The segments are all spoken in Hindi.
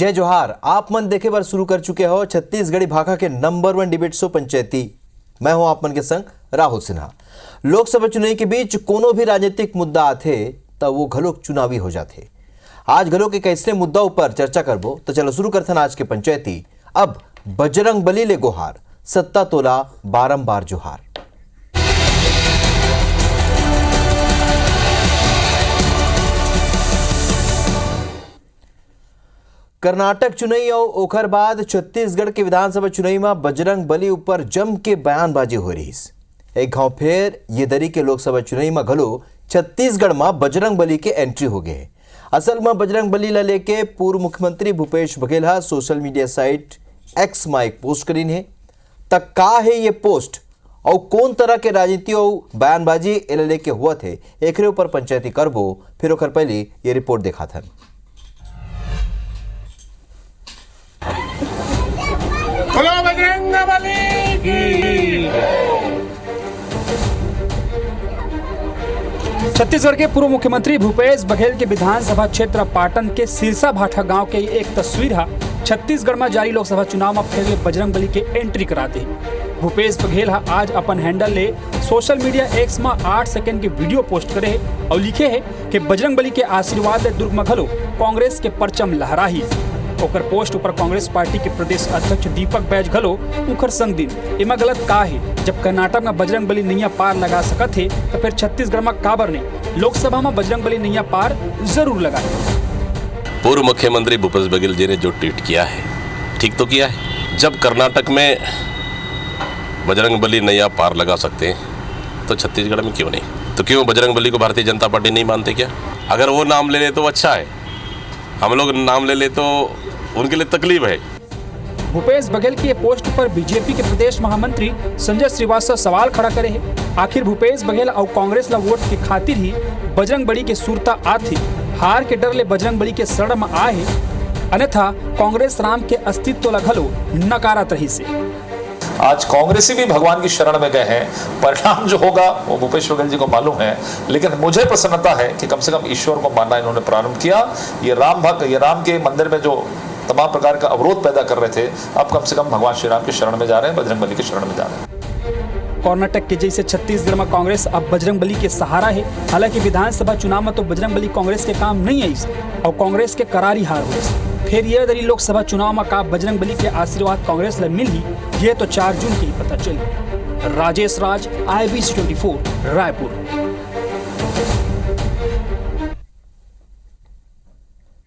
जय जोहार। आप मन देखे बार शुरू कर चुके हो छत्तीसगढ़ी भाषा के नंबर 1 डिबेट शो पंचायती। मैं हूं आप मन के संग राहुल सिन्हा। लोकसभा चुनाव के बीच कोनो भी राजनीतिक मुद्दा आथे तब वो घलोक चुनावी हो जाते। आज घलोक एक ऐसे मुद्दा ऊपर चर्चा करबो तो चलो शुरू करथन आज के पंचायती। अब बजरंग बली ले गोहार, सत्ता तोला बारंबार जोहार। कर्नाटक चुनाई और ओखर बाद छत्तीसगढ़ के विधानसभा चुनाई में बजरंग बली ऊपर जम के बयानबाजी हो रही। एक घाव फेर ये दरी के लोकसभा चुनाई में घलो छत्तीसगढ़ में बजरंग बली के एंट्री हो गए। असल में बजरंग बली ला लेके पूर्व मुख्यमंत्री Bhupesh Baghel social media site x में एक पोस्ट करी है। तक का है ये पोस्ट और कौन तरह के राजनीति और बयानबाजी एला लेके हुआ थे एकरे ऊपर पंचायती करबो। फिर ओकर पहले ये रिपोर्ट देखा था। छत्तीसगढ़ के पूर्व मुख्यमंत्री भूपेश बघेल के विधानसभा क्षेत्र पाटन के सिरसा भाठा गांव के एक तस्वीर है छत्तीसगढ़ में जारी लोकसभा चुनाव में फिर बजरंग बली के एंट्री कराते। भूपेश बघेल आज अपन हैंडल ले सोशल मीडिया एक्स में 8 सेकंड के वीडियो पोस्ट करे और लिखे है कि बजरंग बली के आशीर्वाद दुर्ग में घलो कांग्रेस के परचम लहराही। ओकर पोस्ट ऊपर कांग्रेस पार्टी के प्रदेश अध्यक्ष दीपक बैज घलो उखर संग दिन एमा गलत का है। जब कर्नाटक में बजरंग बली नैया पार लगा सकत है तो फिर छत्तीसगढ़ में काबर नहीं लोकसभा में बजरंग बली नैया पार जरूर लगाए। पूर्व मुख्यमंत्री भूपेश बघेल जी ने जो ट्वीट किया है ठीक तो किया है। जब कर्नाटक में बजरंग बली नैया पार लगा सकते हैं तो छत्तीसगढ़ में क्यों नहीं? तो क्यों बजरंग बली को भारतीय जनता पार्टी नहीं मानते क्या? अगर वो नाम ले ले तो अच्छा है, हम लोग नाम ले ले तो उनके लिए तकलीफ है। भूपेश बघेल की पोस्ट पर बीजेपी के प्रदेश महामंत्री संजय श्रीवास्तव सवाल खड़ा करे है। आखिर भूपेश बघेल और कांग्रेस ला वोट के खातिर ही बजरंग बली के सुरता आथी, हार के डर ले बजरंग बली के शरण में आए है। अन्यथा कांग्रेस राम के अस्तित्व ला घलो नकारत रही से। आज कांग्रेसी भी भगवान की शरण में गए हैं। परिणाम जो होगा वो भूपेश बघेल जी को मालूम है, लेकिन मुझे प्रसन्नता है कि कम से कम ईश्वर को मानना इन्होंने प्रारंभ किया। ये राम भक्त, ये राम के मंदिर में जो तमाम प्रकार का अवरोध पैदा कर रहे थे, अब कम से कम भगवान श्री राम की शरण में जा रहे हैं, बजरंग बली की शरण में जा रहे हैं। कर्नाटक के जैसे छत्तीसगढ़ में कांग्रेस अब बजरंग बली के सहारा है। हालांकि विधानसभा चुनाव में तो बजरंग बली कांग्रेस के काम नहीं आई और कांग्रेस के करारी हार हुई। फिर ये दरी लोकसभा चुनाव में का बजरंग बली के आशीर्वाद कांग्रेस ला मिल ही ये तो 4 जून की ही पता चली। राजेश राज, IBC 24, रायपुर।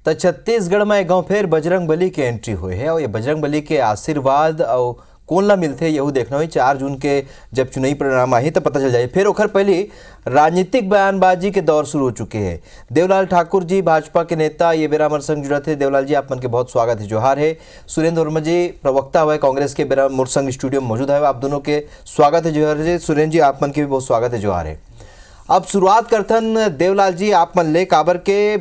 तो छत्तीसगढ़ में एक गांव फिर बजरंग बली के एंट्री हुए है और ये बजरंग बली के आशीर्वाद और कौन ला मिलते यही देखना हुई। 4 जून के जब चुनावी परिणाम आए तो पता चल जाए। फिर ओखर पहले राजनीतिक बयानबाजी के दौर शुरू हो चुके हैं। देवलाल ठाकुर जी भाजपा के नेता ये बेरा हमारे संग जुड़ा थे। देवलाल जी आप मन के बहुत स्वागत है, जोहार है। सुरेंद्र वर्मा जी प्रवक्ता हुआ कांग्रेस के बेरा मोर संग स्टूडियो में मौजूद है। आप दोनों के स्वागत है, जोहार है। सुरेंद्र जी आप मन के भी बहुत स्वागत है, जोहार है। अब शुरुआत करथन देवलाल जी आप मन ले काबर के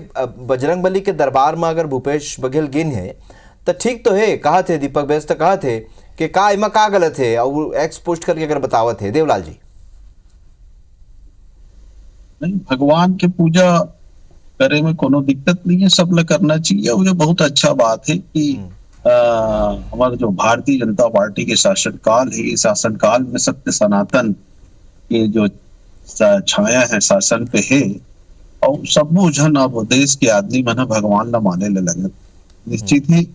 बजरंग बली के दरबार में अगर भूपेश बघेल गिन है तो ठीक तो है, कहा थे दीपक बैज तो कहा थे कि का इमा का गलत है और एक्स पोस्ट करके अगर बतावत है। देवलाल जी नहीं, भगवान के पूजा करे में कोनो दिक्कत नहीं है, सब लोग करना चाहिए और ये बहुत अच्छा बात है कि हमारा जो भारतीय जनता पार्टी के शासनकाल है, ये शासनकाल में सत्य सनातन के जो छाया है शासन पे है और सब जन अब देश के आदमी मन भगवान न माने लगे। निश्चित ही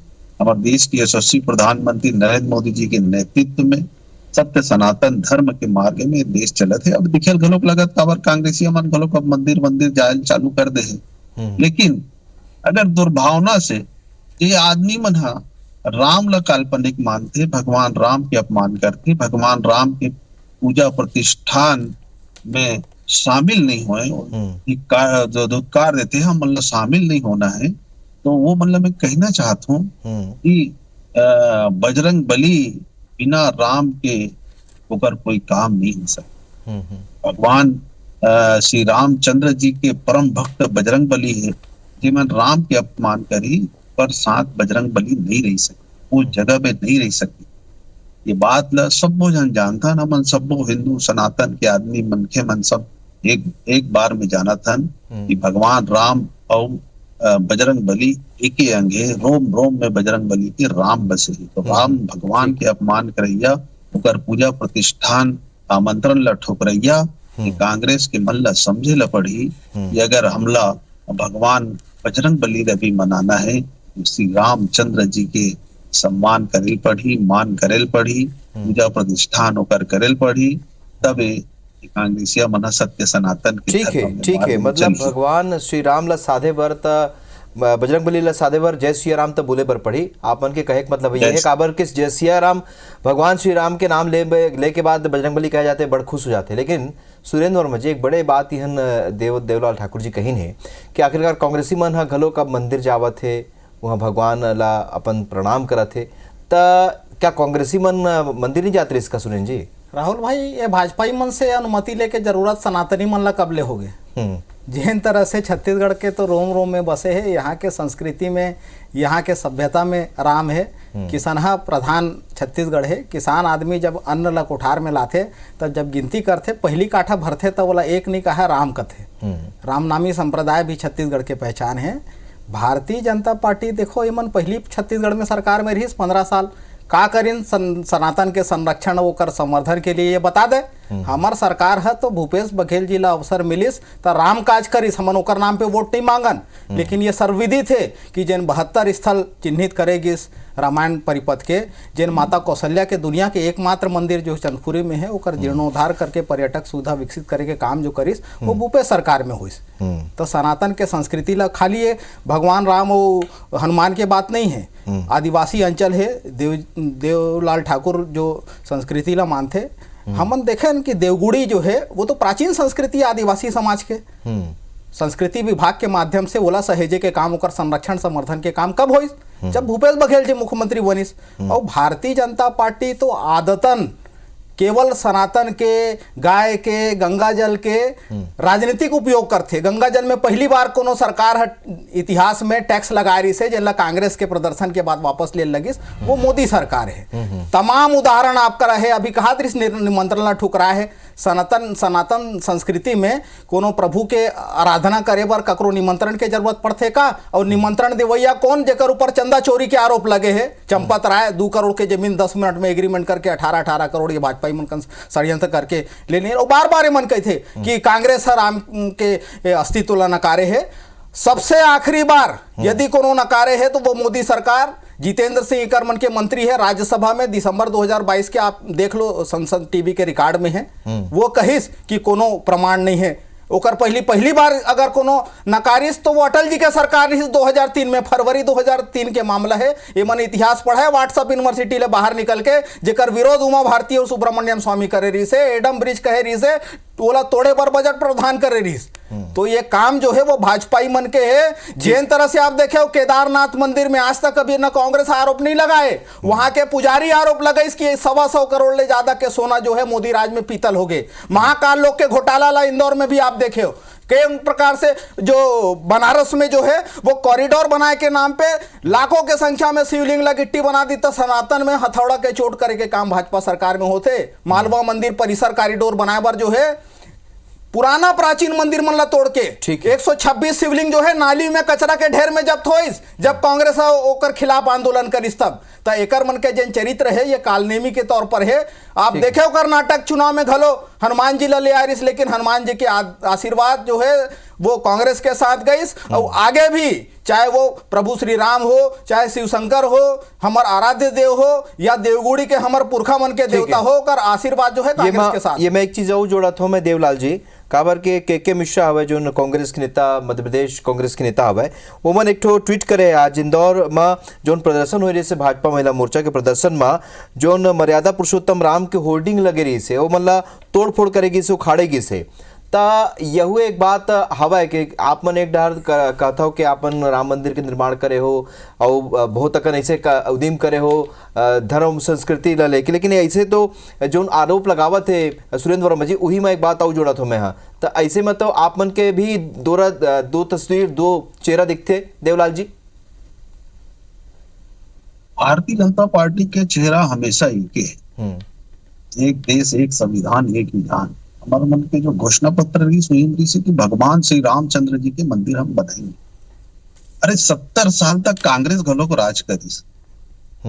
हमारे देश के यशस्वी प्रधानमंत्री नरेंद्र मोदी जी के नेतृत्व में सत्य सनातन धर्म के मार्ग में देश चलत है। अब दिखेल घलोक लगत काबर कांग्रेसी मन घलोक अब मंदिर जायल चालू कर दे है। लेकिन अगर दुर्भावना से ये आदमी मन राम ला काल्पनिक मानते, भगवान राम के अपमान करते, भगवान राम के पूजा प्रतिष्ठान में शामिल नहीं हुए, जो धिक्कार देते हैं हम मतलब शामिल नहीं होना है, तो वो मतलब मैं कहना चाहता हूँ कि बजरंग बली बिना राम के ऊपर कोई काम नहीं हो सकता। भगवान श्री रामचंद्र जी के परम भक्त बजरंग बली है, जिमन राम के अपमान करी पर साथ बजरंग बली नहीं रह सकती, वो जगह पे नहीं रह सकती। ये बात ला सबो जन जानता न, मन सबो हिंदू सनातन के आदमी मनखे मन सब एक बार में जाना था कि भगवान राम और बजरंग बली एक ही अंग है, रोम रोम में बजरंग बली के राम बसे। तो राम भगवान के अपमान करैया, ओकर पूजा प्रतिष्ठान आमंत्रण ला ठोकरैया, कि कांग्रेस के मन ला समझे ला पड़ी कि अगर हमला भगवान बजरंग बली ला भी मनाना है, श्री रामचंद्र जी के सम्मान करेल पड़ी, मान करेल पड़ी, पूजा प्रतिष्ठान ओकर करेल पड़ी, तबे कांग्रेसिया मना सत्य सनातन के ठीक है, ठीक है। मतलब भगवान श्री राम ला साधे बर त बजरंग बली ला साधे बर जय सिया राम त बोले बर पड़ी। आप मन के कहे के मतलब ये है काबर किस जय सिया राम भगवान श्री राम के नाम ले के बाद बजरंग बली कहे जाते बड़ खुश हो जाते। लेकिन सुरेंद्र वर्मा जी एक बड़े बात यहन देवलाल ठाकुर जी कहीन है कि आखिरकार कांग्रेसी मन ह घलो कब मंदिर जावत है, वहाँ भगवान ला अपन प्रणाम करत है, त क्या कांग्रेसी मन मंदिर नहीं जाते इसका सुरेंद्र जी? राहुल भाई, ये भाजपाई मन से अनुमति लेके जरूरत सनातनी मन ला कब ले होगे? जिन तरह से छत्तीसगढ़ के तो रोम रोम में बसे है, यहाँ के संस्कृति में, यहाँ के सभ्यता में राम है। किसानहा प्रधान छत्तीसगढ़ है। किसान आदमी जब अन्न ला कोठार में लाथे तब जब गिनती करथे पहली काठा भरथे तब बोला एक नहीं कहा राम कथे। राम नामी संप्रदाय भी छत्तीसगढ़ के पहचान है। भारतीय जनता पार्टी देखो एमन पहली छत्तीसगढ़ में सरकार में रही 15 साल, का करीन सनातन के संरक्षण ओकर संवर्धन के लिए ये बता दे। हमार सरकार है तो भूपेश बघेल जी ला अवसर मिलिस तो राम काज करिस, हमन ओकर नाम पे वोट नहीं मांगन। लेकिन ये सर्वविदित है कि जिन 72 स्थल चिन्हित करेगिस रामायण परिपथ के, जिन माता कौशल्या के दुनिया के एकमात्र मंदिर जो चंदखुरी में है ओकर जीर्णोद्धार करके पर्यटक सुविधा विकसित करे के काम जो करिस वो भूपेश सरकार में हुई। तो सनातन के संस्कृति ला खाली ये भगवान राम और हनुमान के बात नहीं है, आदिवासी अंचल है। देवलाल ठाकुर जो संस्कृति ला मानते, हमन देखें कि देवगुड़ी जो है वो तो प्राचीन संस्कृति आदिवासी समाज के। संस्कृति विभाग के माध्यम से ओला सहेजे के काम ओकर संरक्षण संवर्धन के काम कब होइस? जब भूपेश बघेल जी मुख्यमंत्री बनिस। और भारतीय जनता पार्टी तो आदतन केवल सनातन के, गाय के, गंगा जल के राजनीतिक उपयोग करते। गंगा जल में पहली बार कोनो सरकार इतिहास में टैक्स लगा रही से, जिनला कांग्रेस के प्रदर्शन के बाद वापस ले लगिस, वो मोदी सरकार है। तमाम उदाहरण आपका रहे, अभी कहा निमंत्रण ला ठुकरा है। सनातन संस्कृति में कोनो प्रभु के आराधना करे बर ककरो निमंत्रण के जरूरत पड़थे का? और निमंत्रण देवैया कौन जेकर ऊपर चंदा चोरी के आरोप लगे है? चंपत राय 2 करोड़ के जमीन 10 मिनट में एग्रीमेंट करके 18 करोड़ ये भाजपा मन षड्यंत्र करके ले लिए। और बार बार मन कहते कि कांग्रेस राम के अस्तित्व ला नकारे है। सबसे आखिरी बार यदि कोनो नकारे है तो वो मोदी सरकार, जितेंद्र सिंह करमन के मंत्री है राज्यसभा में दिसंबर 2022 के, आप देख लो संसद टीवी के रिकॉर्ड में है, वो कहिस कि कोनो प्रमाण नहीं है। ओकर पहली बार अगर कोनो नकारिस तो वो अटल जी के सरकार रही 2003 में, फरवरी 2003 के मामला है। ये मन इतिहास पढ़ा है व्हाट्सएप यूनिवर्सिटी ले बाहर निकल के, जेकर विरोध उमा भारती और सुब्रमण्यम स्वामी करे रही से, एडम ब्रिज कहे रही से, टोला तोड़े पर बजट प्रावधान करे रही। तो ये काम जो है वो भाजपाई मन के है। जिन तरह से आप देखे हो केदारनाथ मंदिर में आज तक कभी न कांग्रेस आरोप नहीं लगाए, वहां के पुजारी आरोप लगाए इसकी 125 करोड़ ले ज्यादा के सोना जो है मोदी राज में पीतल हो गए। महाकाल लोक के घोटाला ला इंदौर में भी आप देखे हो कई प्रकार से, जो बनारस में जो है वो कॉरिडोर बनाए के नाम पे लाखों के संख्या में शिवलिंग ला गिट्टी बना दी। तो सनातन में हथौड़ा के चोट करे के काम भाजपा सरकार में होते। मालवा मंदिर परिसर कॉरिडोर बनाए बार जो है पुराना प्राचीन मंदिर मन ला तोड़ के 126 शिवलिंग जो है नाली में कचरा के ढेर में जब्त होइस। जब कांग्रेस ओकर खिलाफ आंदोलन करिस तब तो एकर मन के जन चरित्र है ये कालनेमी के तौर पर है। आप देखे हो कर्नाटक चुनाव में घलो हनुमान जी ला ले आरिस, लेकिन हनुमान जी के आशीर्वाद जो है वो कांग्रेस के साथ गईस। और आगे भी चाहे वो प्रभु श्री राम हो, चाहे शिव शंकर हो, हमार आराध्य देव हो, या देवगुड़ी के हमार पुरखा मन के देवता हो, कर आशीर्वाद जो है कांग्रेस के साथ। ये मैं एक चीज और जोड़ा था मैं देवलाल जी, काबर के मिश्रा हवे जो कांग्रेस के नेता, मध्य प्रदेश कांग्रेस के नेता हवे, वो मन एक ठो ट्वीट करे आज इंदौर में जोन प्रदर्शन हो रही से भाजपा महिला मोर्चा के प्रदर्शन में जोन मर्यादा पुरुषोत्तम राम के होर्डिंग लगे रही से वो मतलब तोड़ फोड़ करेगी से उखाड़ेगी से। ता यह एक बात हवा है कि आप मन एक डार कहता हो कि आपन राम मंदिर के निर्माण करे हो और बहुत अकन ऐसे उद्यम करे हो धर्म संस्कृति ला लेके, लेकिन ऐसे तो जो आरोप लगावत है सुरेंद्र वर्मा जी, वही मैं एक बात और जोड़ा था मैं। हाँ, तो ऐसे में तो आप मन के भी दो तस्वीर, दो चेहरा दिखते देवलाल जी। भारतीय जनता पार्टी के चेहरा हमेशा एक है, एक देश, एक संविधान, एक विधान। हमारे मन के जो घोषणा पत्र रही स्वयं से कि भगवान श्री रामचंद्र जी के मंदिर हम बनाएंगे। अरे 70 साल तक कांग्रेस घलो को राज करिस,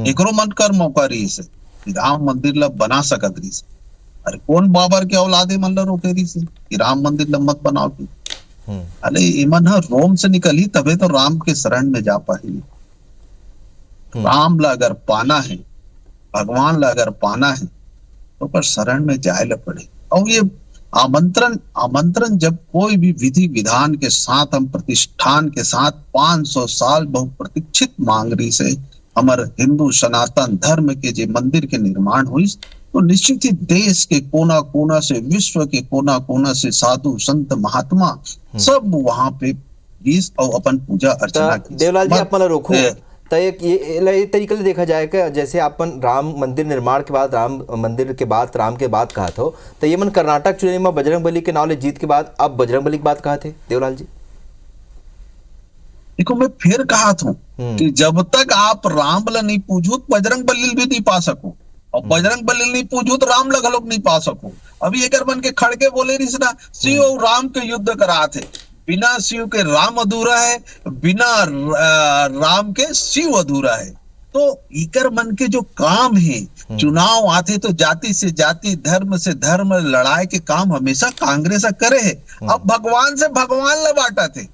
एकरो मन कर मौका रही से राम मंदिर ला बना सकत रही। अरे कौन बाबर के औलादे मन ला रोके रही से कि राम मंदिर ला मत बनाओ की? अरे इमन ह रोम से निकली तबे तो राम के शरण में जा पाही। राम ला अगर पाना है, भगवान ला अगर पाना है तो पर शरण में जाए ला पड़े। और ये आमंत्रण जब कोई भी विधि विधान के साथ, हम प्रतिष्ठान के साथ 500 साल बहुप्रतीक्षित मांग रही से हमारे हिंदू सनातन धर्म के जे मंदिर के निर्माण हुई, तो निश्चित ही देश के कोना कोना से, विश्व के कोना कोना से साधु संत महात्मा सब वहां पे गीस और अपन पूजा अर्चना की। देवलाल जी, आप मला रोकू तो ये तरीके से देखा जाए कि जैसे अपन राम मंदिर निर्माण के बाद, राम मंदिर के बाद, राम के बाद कहा था, तो ये मन कर्नाटक चुनाव में बजरंग बली के नाव ले जीत के बाद अब बजरंग बली की बात कहा थे देवलाल जी? देखो मैं फिर कहा था कि जब तक आप राम ला नहीं पूजो तो बजरंग बली भी नहीं पा सको, और बजरंग बली नहीं पूजो तो राम ला लोग नहीं पा सको। अभी एक बन के खड़के बोले रही ना, शिव और राम के युद्ध करा थे, बिना शिव के राम अधूरा है, बिना राम के शिव अधूरा है। तो इकर मन के जो काम है, चुनाव आते तो जाति से जाति, धर्म से धर्म लड़ाई के काम हमेशा कांग्रेस करे है। अब भगवान से भगवान ला बांटा थे,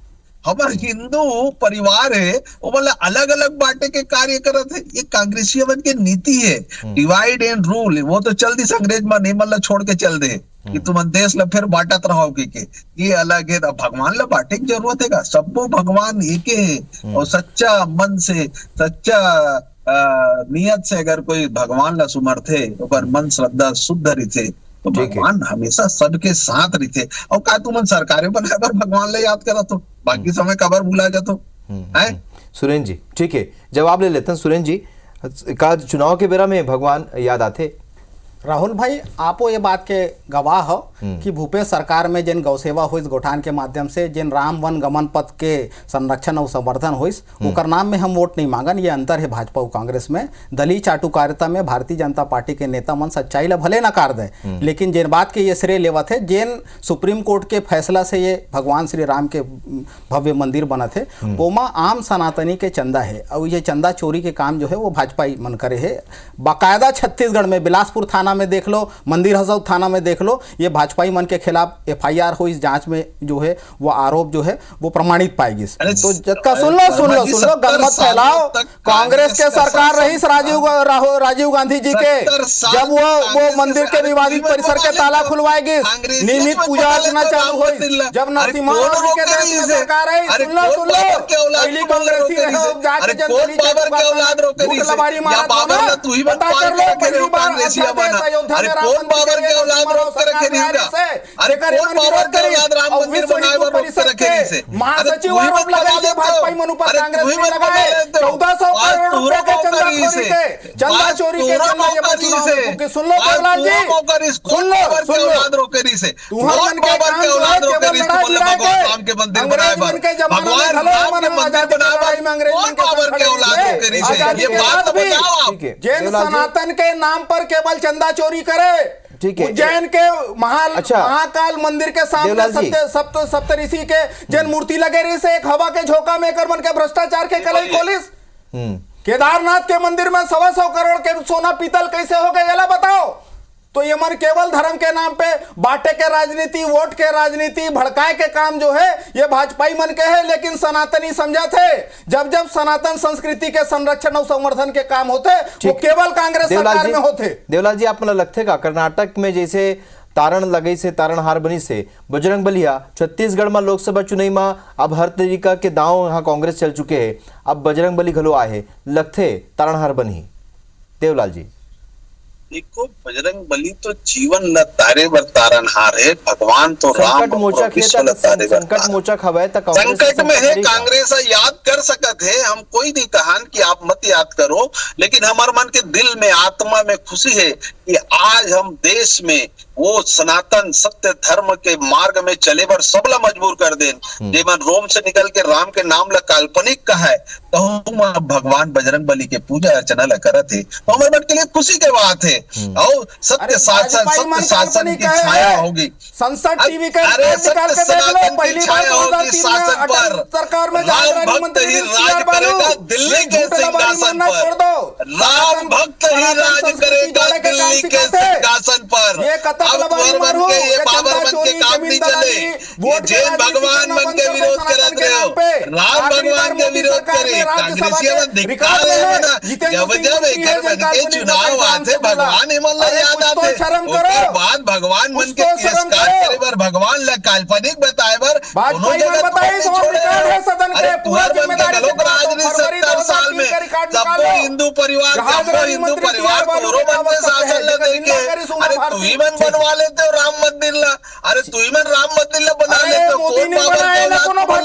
हमारे हिंदू परिवार है वो मतलब अलग अलग बांटे के कार्य करत है। ये कांग्रेसियन के नीति है, डिवाइड एंड रूल। वो तो चल दी अंग्रेज में नहीं मतलब छोड़ के चल दे कि तुम देश ला फिर बांटत रहो के ये अलग है। भगवान ला बांटे की जरूरत है का? सबको भगवान एक है, और सच्चा मन से, सच्चा नियत से अगर कोई भगवान ला सुमर्थे, तो मन श्रद्धा शुद्ध रहते तो भगवान हमेशा सबके साथ रहते। और का तुम सरकारें बनाए पर भगवान ले याद करा तो बाकी समय कबर भूला जातो है। सुरेंद्र जी ठीक है, जवाब ले लेते हैं। सुरेंद्र जी, का चुनाव के बेरा में भगवान याद आते? राहुल भाई, आपो ये बात के गवाह हो कि भूपेश सरकार में जिन गौसेवा हुई गोठान के माध्यम से जिन राम वन गमन पथ के संरक्षण और संवर्धन हुई, उकर नाम में हम वोट नहीं मांगन। ये अंतर है भाजपा और कांग्रेस में। दलीय चाटुकारिता में भारतीय जनता पार्टी के नेता मन सच्चाई ला भले नकार दे, लेकिन जिन बात के ये श्रेय लेवत है, जिन सुप्रीम कोर्ट के फैसला से ये भगवान श्री राम के भव्य मंदिर बना थे, ओमा आम सनातनी के चंदा है। और ये चंदा चोरी के काम जो है वो भाजपा ही मन करे है। बाकायदा छत्तीसगढ़ में बिलासपुर थाना में देख लो, मंदिर हजौद थाना में देख लो, ये भाजपाई मन के खिलाफ एफआईआर हो, इस जांच में जो है वो आरोप जो है वो प्रमाणित पाएगी। तो जत्का सुन लो गलत फैलाओ। कांग्रेस के सरकार रही राजीव गांधी जी के, जब वो मंदिर के विवादित परिसर के ताला खुलवाएगी, नियमित पूजा अर्चना चालू हुई, जब नरसिम्हा राव जी के देश में सरकार रही, सुन लो पहली कांग्रेसी रहे, जाके जनता लबारी मारा पता कर लो, पहली बार अरे कौन बाबर के औलाद रोक कर रखे नहीं होगा? अरे कौन बाबर के औलाद राम मंदिर बनाए वो रोक कर रखे नहीं से? महासचिव आरोप लगाए थे भाजपा मनु पर, कांग्रेस ने लगाए 1400 करोड़ रुपए के चंदा चोरी के, चंदा चोरी के चंदा ये चुनाव में। सुन लो देवलाल जी, सुन लो औलाद रोक कर से कौन बाबर के औलाद रोक कर इसको बोले भगवान राम के मंदिर बनाए, भगवान राम के मंदिर बनाए, कौन बाबर के औलाद रोक कर से? ये बात बताओ आप। जैन सनातन के नाम पर केवल चंदा चोरी करे, उज्जैन के महाकाल मंदिर के सामने सप्तऋषि के जैन मूर्ति लगे रही से एक हवा के झोंका में कर मन के भ्रष्टाचार के कलई खोलिस। केदारनाथ के मंदिर में 125 करोड़ के सोना पीतल कैसे हो गए ये बताओ? तो ये मन केवल धर्म के नाम पे बांटे के राजनीति, वोट के राजनीति, भड़काए के काम जो है ये भाजपाई मन के है। लेकिन सनातनी समझा थे जब जब सनातन संस्कृति के संरक्षण और संवर्धन के काम होते वो केवल कांग्रेस सरकार में होते। देवलाल जी, आप मतलब लगते का कर्नाटक में जैसे तारण लगे से, तारण हार बनी से बजरंग बलिया, छत्तीसगढ़ में लोकसभा चुनाव में अब हर तरीका के दांव यहाँ कांग्रेस चल चुके हैं, अब बजरंग बली घलो आए, लगते तारण हार बनी? देवलाल जी देखो, बजरंग बली तो जीवन ल तारे बर तारनहार है, भगवान तो राम संकट मोचक हवे तक संकट में है। कांग्रेस याद कर सकत है, हम कोई नहीं कहान कि आप मत याद करो, लेकिन हमारे मन के दिल में, आत्मा में खुशी है कि आज हम देश में वो सनातन सत्य धर्म के मार्ग में चले बर सबला मजबूर कर देन। जेमन रोम से निकल के राम के नाम ला काल्पनिक कहा है तो हम भगवान बजरंग बली के पूजा अर्चना ला करत है, तो हमारे मन के लिए खुशी के बात है। और सत्य शासन की छाया होगी, संसद टीवी के अरे निकाल के देख लो, पहली बार 2003 में अटल सरकार में राम भक्त ही राज करेगा दिल्ली के सिंहासन पर, राम भक्त ही राज करेगा दिल्ली के सिंहासन पर। अब वर बन के ये बाबर बन के काम नहीं चले, ये जैन भगवान बन के विरोध करत रहे हो, राम भगवान के विरोध करे कांग्रेसियों में धिक्कार है ना। जब जब एक बन के चुनाव आते भगवान हिमल्ला याद आते, उसके बाद भगवान बन के तिरस्कार करे बर, भगवान ला काल्पनिक बताए बर दोनों जगह अरे कुंवर बन के लोग राजनीति 70 साल में सबको हिंदू परिवार तोरो बन के शासन ला देंगे। अरे तू ही मन बनवा लेते हो राम मंदिर ला, अरे तू ही मन राम मंदिर ला बना लेते हो, कौन बाबर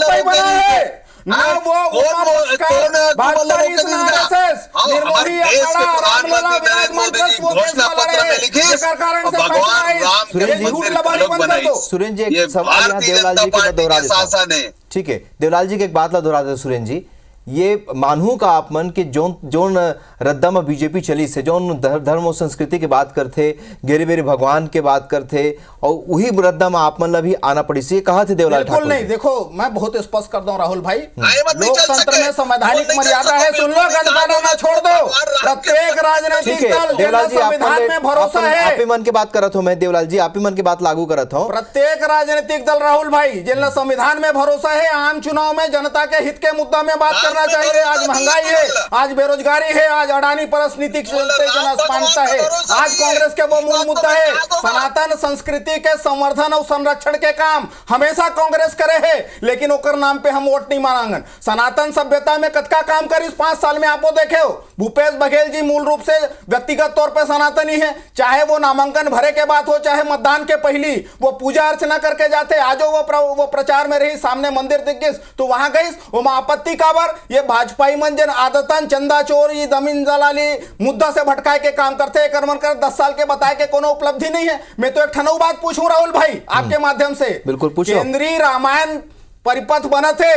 सुरेंद्र जी एक सवाल यहाँ देवलाल जी के दोहरा देता हूं। ठीक है, देवलाल जी के एक बात ला दोहरा देते सुरेंद्र जी, ये मानू का आप मन के जोन रद्दा में बीजेपी चली से जोन धर्म और संस्कृति की बात करते, घेरे बेरे भगवान के बात करते, और वही रद्दा में आप मन ला भी आना पड़ी से कहा थे देवलाल ठाकुर। नहीं, देखो मैं बहुत स्पष्ट कर दूं राहुल भाई, लोकतंत्र में संवैधानिक मर्यादा है, सुन लो, गणतंत्र ना छोड़ दो, प्रत्येक राजनीतिक दल देवलाल जी संविधान में भरोसा है। आप ही मन की बात करत हो, मैं देवलाल जी आप ही मन की बात लागू करत हूं। प्रत्येक राजनीतिक दल राहुल भाई जिनका संविधान में भरोसा है, आम चुनाव में जनता के हित के मुद्दा में बात करना चाहिए। आज महंगाई है, आज बेरोजगारी है, आज अडानी परस्नीति चलते जनस्पानता है, आज कांग्रेस के वो मूल मुद्दा है सनातन संस्कृति के संवर्धन और संरक्षण के काम हमेशा कांग्रेस करे है, लेकिन ओकर नाम पे हम वोट नहीं मांगन। सनातन सभ्यता में कतका काम कर इस 5 साल में आपको देखे हो, भूपेश बघेल जी मूल रूप से व्यक्तिगत तौर पर सनातनी है, चाहे वो नामांकन भरे के बात हो, चाहे मतदान के पहली वो पूजा अर्चना करके जाते, आज वो प्रचार में रही, सामने मंदिर दिख गई तो वहां गई, वो आपत्ति काबर, ये भाजपा मंजन आदतन चंदा चोरी जमीन दलाली मुद्दा से भटकाए के काम करते हैं, कर्मन कर 10 साल के बताए के कोनो उपलब्धि नहीं है। मैं तो एक ठनऊ बात पूछूं राहुल भाई आपके माध्यम से, बिल्कुल पूछो। केंद्रीय रामायण परिपथ बना थे,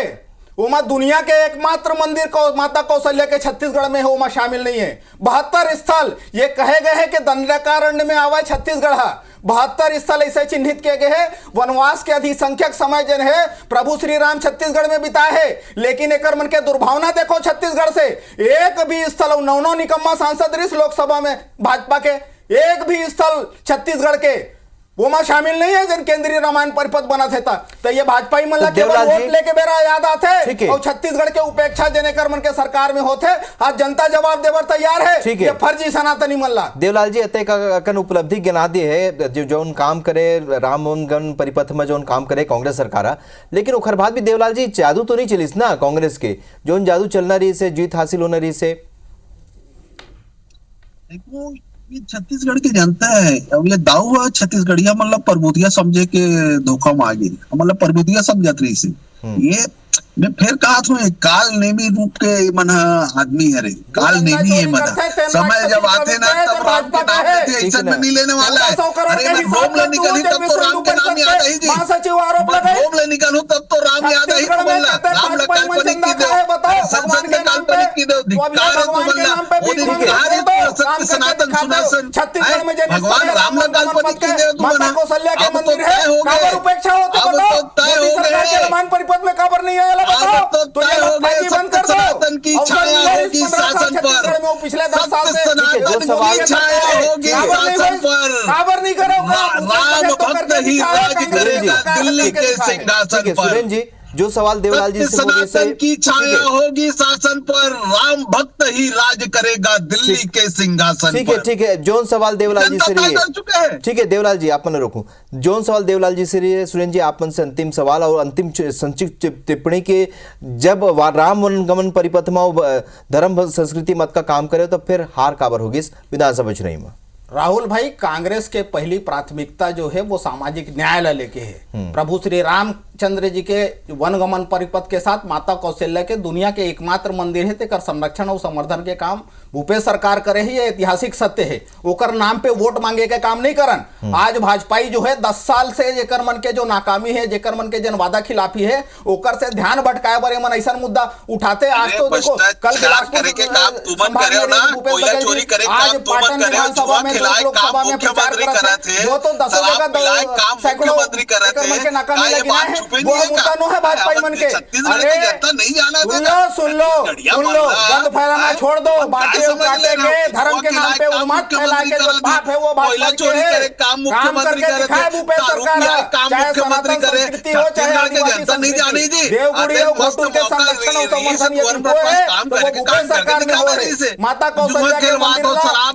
उमा दुनिया के एकमात्र मंदिर को माता कौशल्या के छत्तीसगढ़ में है, उमा शामिल नहीं है। 72 स्थल ये कहे गए हैं कि दंडकारण्य में आवा छत्तीसगढ़, 72 स्थल ऐसे चिन्हित किए गए हैं। वनवास के अधिसंख्यक समय जन है प्रभु श्री राम छत्तीसगढ़ में बिताए है, लेकिन एक मन के दुर्भावना देखो छत्तीसगढ़ से एक भी स्थल, 9 निकम्मा सांसद इस लोकसभा में भाजपा के, एक भी स्थल छत्तीसगढ़ के वो में शामिल नहीं है जन केंद्रीय रामायण परिपथ बना था। तो ये भाजपा ही मल्ला के वोट लेके बेरा याद आते और छत्तीसगढ़ के उपेक्षा जने कर मन के सरकार में होते, आज जनता जवाब देवर तैयार है, ये फर्जी सनातनी मल्ला। देवलाल जी अतः का उपलब्धि गिना दी है जो काम करे राम गण परिपथ में जो काम करे कांग्रेस सरकार, लेकिन उखर बाद भी देवलाल जी जादू तो नहीं चलिस ना कांग्रेस के, जो जादू चलना रही से जीत हासिल होना रही से। ये छत्तीसगढ़ की जनता है, अब ये दाऊ हुआ छत्तीसगढ़िया मतलब प्रबुद्धिया समझे के धोखा में आ गई, मतलब प्रबुद्धिया समझत रही से। ये मैं फिर कहा था काल नेमी रूप के मन आदमी है रे, काल नेमी है मन, समय जब आते ना तब राम के नाम लेते, ऐसा में नहीं लेने वाला है। अरे मैं रोम ले निकली तब तो राम के नाम याद आई जी, रोम ले निकलूं तब तो राम याद आई तो बोलना, राम ला काल्पनिक की दो, संसद में काल्पनिक की दो, धिक्कार है तो बोलना, वो धिक्कार है तो सत्य सनातन सुनासन, भगवान राम ला काल्पनिक की दे तो बोलना, अब तो तय हो गए, उपेक्षा होते अब तो तय हो गए, रामायण परिपथ में खबर नहीं आया, तो तय हो गए, सत्य सनातन की छाया होगी शासन पर, पिछले 10 साल से सनातन की छाया होगी शासन पर, खबर नहीं करो, राम भक्त ही राज करेगा दिल्ली के सिंहासन पर। सुरेंद्र जी जो सवाल देवलाल जी से सनातन की छाया होगी शासन पर, राम भक्त ही राज करेगा दिल्ली के सिंहासन पर। ठीक है, जोन सवाल देवलाल जी से रही है, ठीक है देवलाल जी आप मन रोकूं, जोन सवाल देवलाल जी से रही है सुरेंद्र जी आप मन से अंतिम सवाल और अंतिम संक्षिप्त टिप्पणी के, जब राम वनगमन परिपथ में धर्म संस्कृति मत का काम करे तो फिर हार काबर होगी इस विधानसभा चुनाव में। राहुल भाई कांग्रेस के पहली प्राथमिकता जो है वो सामाजिक न्याय लेके है। प्रभु श्री राम रामचंद्र जी के वनगमन परिपथ के साथ माता कौशल्या के दुनिया के एकमात्र मंदिर है, तेकर संरक्षण और संवर्धन के काम भूपेश सरकार करे ही, ये ऐतिहासिक सत्य है। ओकर नाम पे वोट मांगे के काम नहीं करन। आज भाजपाई जो है 10 साल से जेकर मन के जो नाकामी है, जेकर मन के जन वादा खिलाफी है, ओकर से ध्यान भटकाए बर मन ऐसा मुद्दा उठाते। आज तो देखो कल बिलासपुर आज पाटन विधानसभा में लोकसभा में प्रचार करते वो तो 10 जगह सैकड़ों के नाकामी लगी है, वो मुद्दा नो है भाजपा मन के। अरे सुन लो गंद फैलाना छोड़ दो, बाटे काटे के धर्म के नाम पे उन्माद फैला के जो पाप है वो भाजपा के है। काम करके दिखाए भूपेश सरकार, चाहे सनातन संस्कृति हो चाहे आदिवासी संस्कृति, देवगुड़ी हो घोटू के संरक्षण और संवर्धन ये वो है तो वो भूपेश सरकार में हो है। माता कौशल्या के मंदिर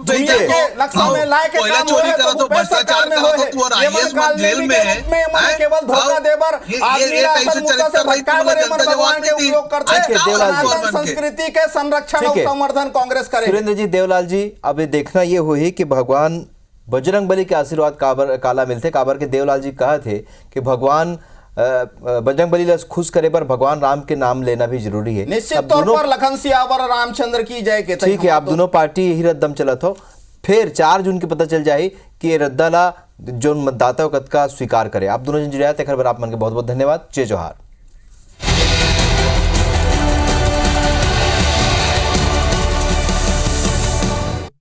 दुनिया के लक्ष्य में लाए के काम हो है तो भूपेश सरकार में हो है। ये मन कालनेमी के रूप में मन केवल धोखा देवर आदमी असल मुद्दा से भटकाए बर मन भगवान के उपयोग करते। सनातन संस्कृति के संरक्षण और संवर्धन कांग्रेस करे। सुरेंद्र जी, देवलाल जी, अब ये देखना ये हुई कि भगवान बजरंग बली के आशीर्वाद काला मिलते। काबर के देवलाल जी कहा थे कि भगवान बजरंग बली ला खुश करे पर भगवान राम के नाम लेना भी जरूरी है। निश्चित तौर पर लखन सियावर रामचंद्र की जय के ठीक है। आप दोनों पार्टी यही रद्दम चलत हो, फिर 4 जून के पता चल जाए कि ये रद्दा ला जो मतदाता कद का स्वीकार करे। आप दोनों जन जुड़े थे, खबर आप मन के बहुत बहुत धन्यवाद। जय जोहार।